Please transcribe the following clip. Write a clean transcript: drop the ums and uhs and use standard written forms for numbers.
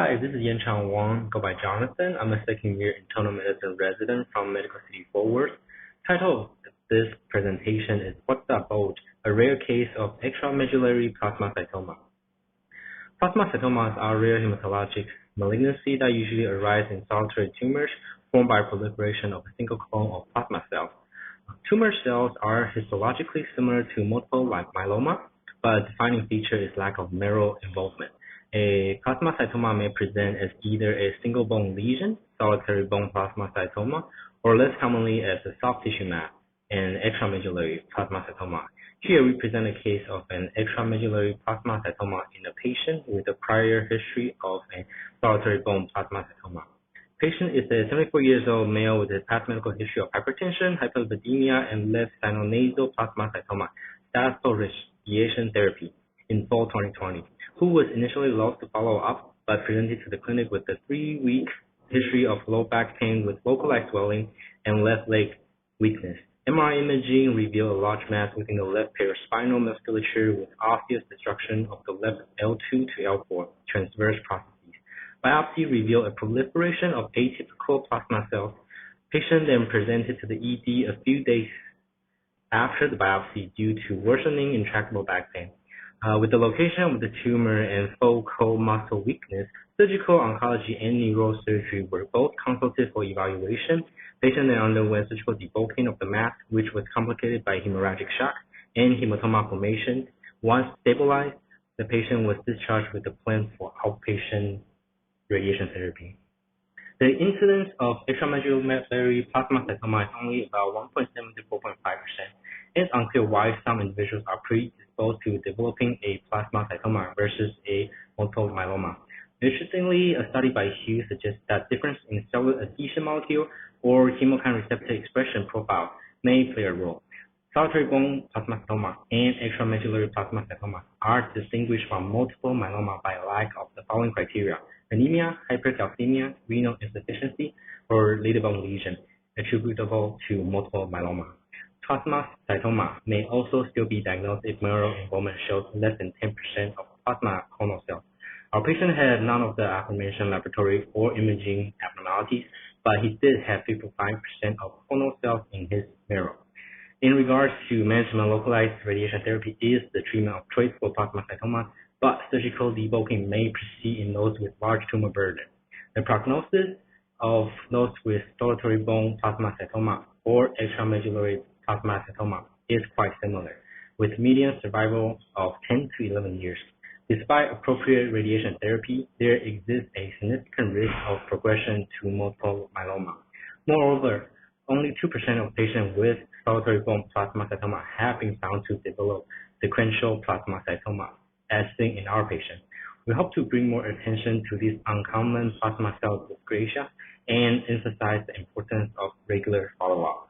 Hi, this is Yanchang Wang, go by Jonathan. I'm a second-year internal medicine resident from Medical City Fort Worth. Title of this presentation is What's That Bulge? A rare case of extramedullary plasmacytoma. Plasmacytomas are rare hematologic malignancy that usually arise in solitary tumors formed by proliferation of a single clone of plasma cells. Tumor cells are histologically similar to multiple myeloma, but a defining feature is lack of marrow involvement. A plasmacytoma may present as either a single bone lesion, solitary bone plasmacytoma, or less commonly as a soft tissue mass, an extramedullary plasmacytoma. Here we present a case of an extramedullary plasmacytoma in a patient with a prior history of a solitary bone plasmacytoma. Patient is a 74 years old male with a past medical history of hypertension, hyperlipidemia, and left sinonasal plasmacytoma, status post-radiation therapy in fall 2020, who was initially lost to follow-up but presented to the clinic with a 3-week history of low back pain with localized swelling and left leg weakness. MRI imaging revealed a large mass within the left paraspinal musculature with osseous destruction of the left L2 to L4 transverse processes. Biopsy revealed a proliferation of atypical plasma cells. Patient then presented to the ED a few days after the biopsy due to worsening intractable back pain. With the location of the tumor and focal muscle weakness, surgical oncology and neurosurgery were both consulted for evaluation. Patient then underwent surgical debulking of the mass, which was complicated by hemorrhagic shock and hematoma formation. Once stabilized, the patient was discharged with a plan for outpatient radiation therapy. The incidence of extramedullary plasmacytoma is only about 1.7 to 4.5%. It's unclear why some individuals are predisposed to developing a plasmacytoma versus a multiple myeloma. Interestingly, a study by Hughes suggests that difference in cellular adhesion molecule or chemokine receptor expression profile may play a role. Solitary bone plasmacytoma and extramedullary plasmacytoma are distinguished from multiple myeloma by lack of the following criteria: anemia, hypercalcemia, renal insufficiency, or later bone lesion attributable to multiple myeloma. Plasmacytoma may also still be diagnosed if marrow involvement shows less than 10% of plasma clonal cells. Our patient had none of the aforementioned laboratory or imaging abnormalities, but he did have 55% of clonal cells in his marrow. In regards to management, localized radiation therapy is the treatment of choice for plasmacytoma, but surgical debulking may proceed in those with large tumor burden. The prognosis of those with solitary bone plasmacytoma or extramedullary plasmacytoma is quite similar, with median survival of 10 to 11 years. Despite appropriate radiation therapy, there exists a significant risk of progression to multiple myeloma. Moreover, only 2% of patients with solitary bone plasmacytoma have been found to develop sequential plasmacytoma, as seen in our patient. We hope to bring more attention to these uncommon plasma cell dysplasia and emphasize the importance of regular follow-up.